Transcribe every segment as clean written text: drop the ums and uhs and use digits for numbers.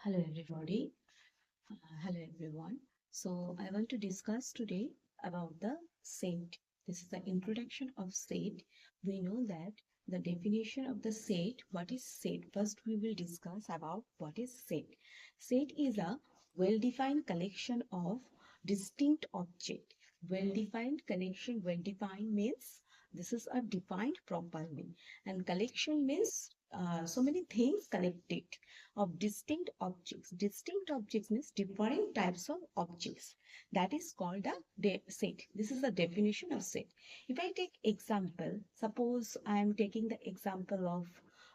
Hello everybody. Hello everyone. So I want to discuss today about the set. This is the introduction of set. We know that the definition of the set, what is set? First we will discuss about what is set. Set is a well-defined collection of distinct object. Well-defined connection, well-defined means this is a defined properly, and collection means so many things connected of distinct objects. Distinct objects means different types of objects. That is called a set. This is the definition of set. If I take example, suppose I am taking the example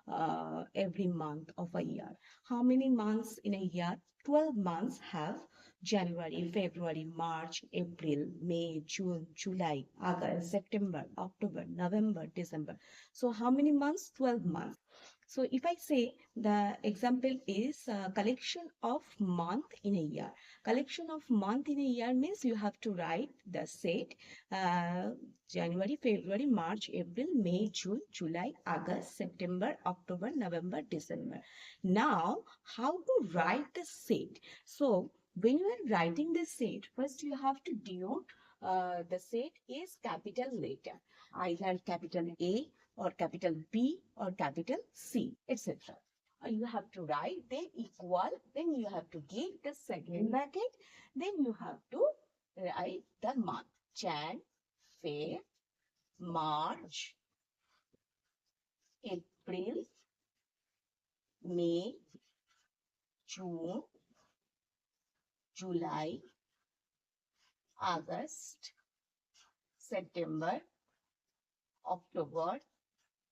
of every month of a year. How many months in a year? 12 months have January, February, March, April, May, June, July, August, September, October, November, December. So how many months? 12 months. So if I say the example is collection of month in a year. Collection of month in a year means you have to write the set uh, January, February, March, April, May, June, July, August, September, October, November, December. Now, how to write the set? So when you are writing the set, first you have to denote the set is capital letter, either capital A or capital B or capital C, etc. You have to write, then equal, then you have to give the second bracket, then you have to write the month. Jan, Feb, March, April, May, June, July, August, September, October,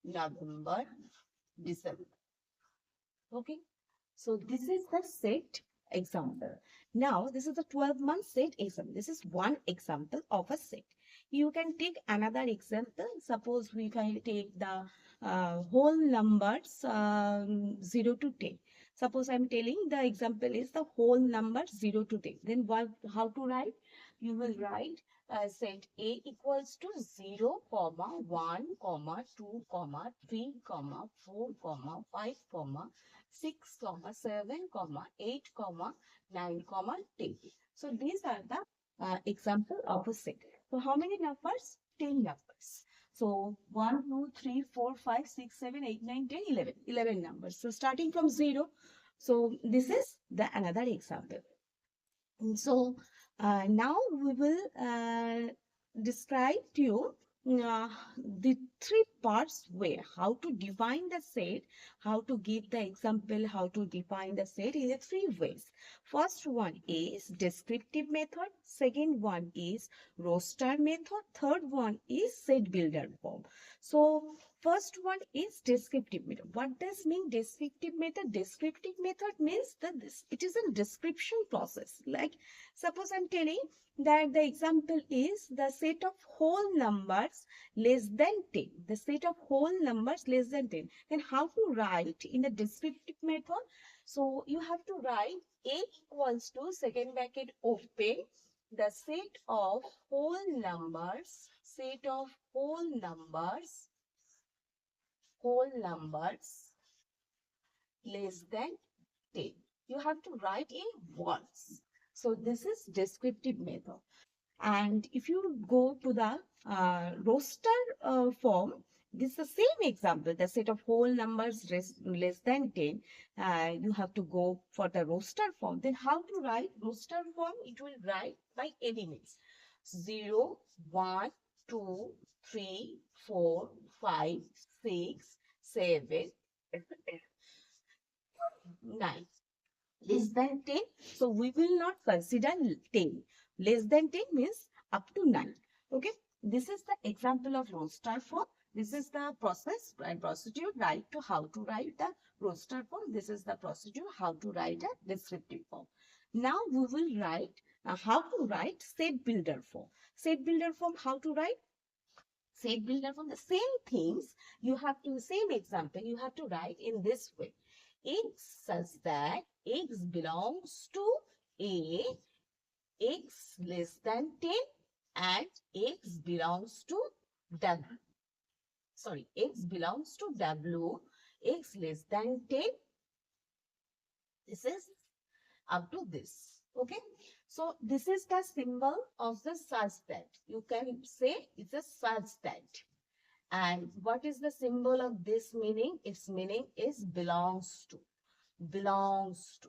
November, December. Okay. So this is the set example. Now this is the 12-month set example. This is one example of a set. You can take another example. Suppose we can take the whole numbers 0 to 10. Suppose I'm telling the example is the whole number 0 to 10. Then how to write? You will write set A equals to 0, comma 1, comma 2, comma 3, comma 4, comma 5, comma 6, comma 7, comma 8, comma 9, comma 10. So these are the example of a set. So how many numbers? 10 numbers. So 1, 2, 3, 4, 5, 6, 7, 8, 9, 10, 11. 11 numbers. So starting from 0. So this is the another example. And so now we will describe to you the three parts where how to define the set, how to give the example, how to define the set in the three ways. First one is descriptive method, second one is roster method, third one is set builder form. So first one is descriptive method. What does mean descriptive method? Descriptive method means that it is a description process. Like suppose I'm telling that the example is the set of whole numbers less than 10. The set of whole numbers less than 10. Then how to write in a descriptive method? So you have to write A equals to second bracket open the set of whole numbers, whole numbers less than 10. You have to write in words. So this is descriptive method. And if you go to the roster form, this is the same example, the set of whole numbers less than 10. You have to go for the roster form. Then how to write roster form? It will write by elements. 0, 1, 2, 3, 4, 5, 6, 7, 9. Less than 10. So we will not consider 10. Less than 10 means up to 9. Okay. This is the example of roster form. This is the process and procedure right to how to write the roster form. This is the procedure how to write a descriptive form. Now we will write how to write set builder form. Set builder form how to write? Set builder form the same things. You have to same example. You have to write in this way. X such that X belongs to A, X less than 10 and X belongs to W. Sorry, X belongs to W, X less than 10, This is up to this. Okay. So this is the symbol of the such that. You can say it's a such that. And what is the symbol of this meaning? Its meaning is belongs to. Belongs to.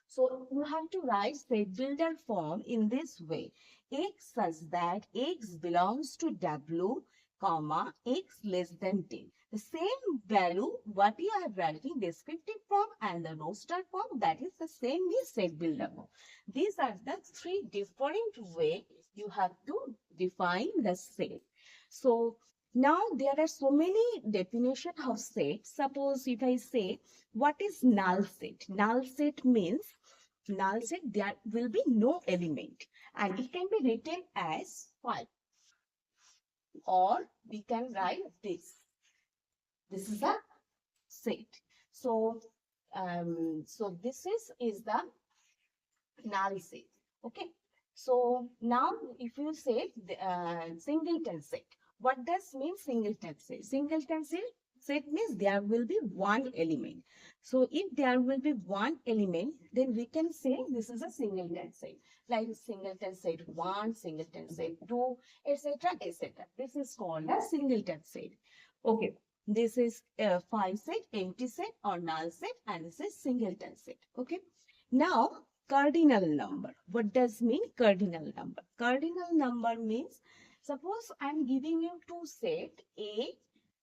So you have to write set builder form in this way. X such that X belongs to W, comma, X less than 10. The same value what you are writing descriptive form and the roster form, that is the same is set builder form. These are the three different ways you have to define the set. So now there are so many definition of set. Suppose if I say what is null set? Null set means null set there will be no element and it can be written as 5 or we can write this. This is a set. So this is the null set. Okay. So now if you say singleton set, what does mean singleton set? Singleton set means there will be one element. So if there will be one element, then we can say this is a singleton set. Like singleton set 1, singleton set 2, etc. etc. This is called a singleton set. Okay. This is a 5 set, empty set or null set, and this is singleton set. Okay. Now cardinal number. What does mean cardinal number? Cardinal number means suppose I am giving you two set A.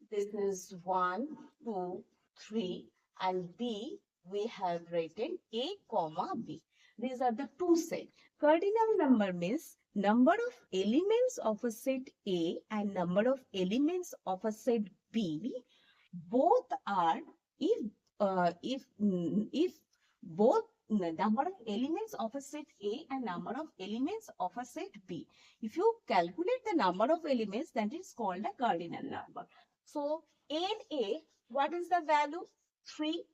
This is 1, 2, 3 and B we have written A comma B. These are the two sets. Cardinal number means number of elements of a set A and number of elements of a set B. Both are if both number of elements of a set A and number of elements of a set B. If you calculate the number of elements, that is called a cardinal number. So NA, what is the value? 3.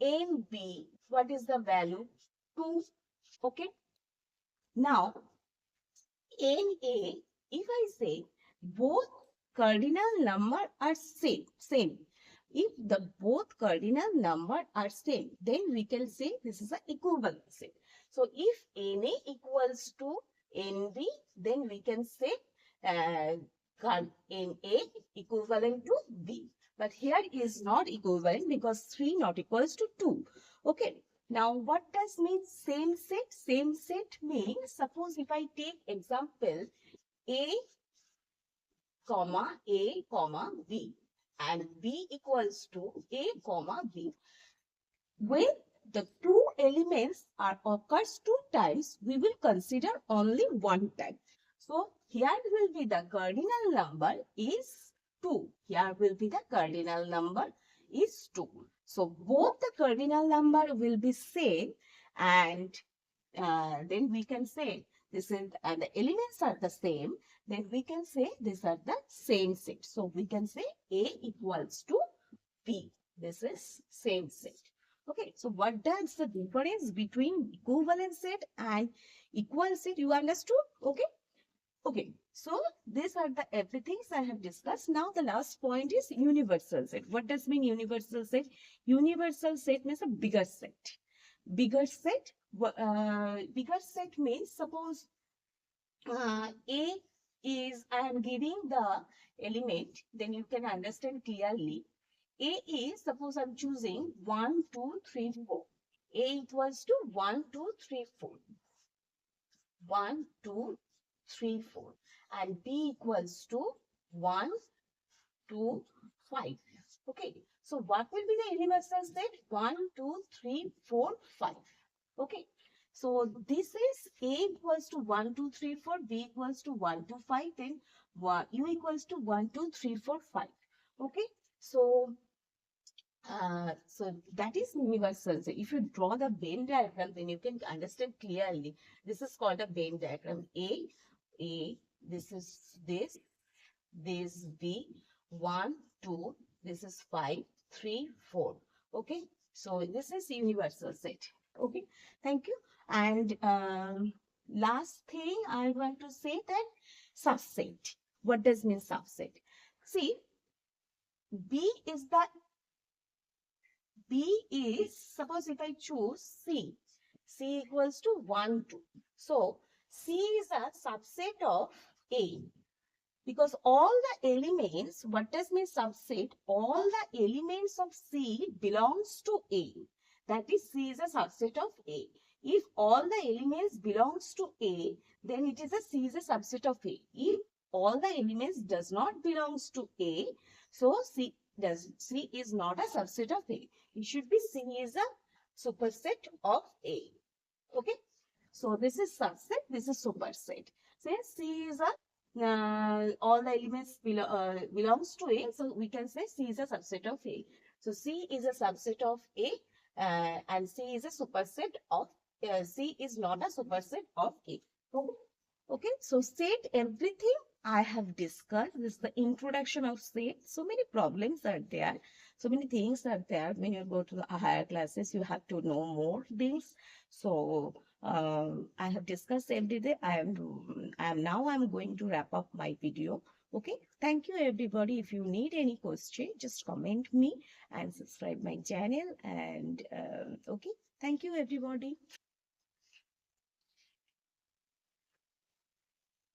NB, what is the value? 2. Okay. Now, NA, if I say both cardinal number are same. If the both cardinal number are same, then we can say this is an equivalent set. So if NA equals to NB, then we can say NA equivalent to B. But here is not equivalent because 3 not equals to 2. Okay. Now what does mean same set? Same set means suppose if I take example A comma B and B equals to A comma B. When the two elements are occurs 2 times, we will consider only 1 time. So here will be the cardinal number is 2. Here will be the cardinal number is 2. So both the cardinal number will be same and then we can say this is the elements are the same. Then we can say these are the same set. So we can say A equals to B. This is same set. Okay. So what does the difference between equivalent set and equal set? You understood? Okay. Okay. So these are the everything I have discussed. Now the last point is universal set. What does mean universal set? Universal set means a bigger set. Bigger set means suppose A is I am giving the element, then you can understand clearly. A is suppose I'm choosing 1, 2, 3, 4. A equals to 1, 2, 3, 4. 1, 2, 3, 4. And B equals to 1, 2, 5. Okay. So what will be the universal set? 1, 2, 3, 4, 5. Okay. So this is A equals to 1, 2, 3, 4, B equals to 1, 2, 5, then U equals to 1, 2, 3, 4, 5. Okay. So that is universal. So if you draw the Venn diagram, then you can understand clearly. This is called a Venn diagram. A, this is this B, 1, 2, this is 5, 3, 4. Okay. So this is universal set. Okay. Thank you. And last thing I want to say that subset. What does mean subset? See, B is the B is, suppose if I choose C, C equals to 1, 2. So, C is a subset of A. Because all the elements, what does mean subset? All the elements of C belongs to A. That is, C is a subset of A. If all the elements belongs to A, then it is a C is a subset of A. If all the elements does not belongs to A, so C is not a subset of A. It should be C is a superset of A. Okay. So this is subset, this is superset. Since C is a all the elements belongs to A, so we can say C is a subset of A. So C is a subset of A, and C is a superset of C is not a superset of A. Okay, so set everything I have discussed. This is the introduction of set. So many problems are there. So many things are there. When you go to the higher classes, you have to know more things. So I have discussed every day. I'm going to wrap up my video. Okay, thank you everybody. If you need any question, just comment me and subscribe my channel. And okay, thank you everybody.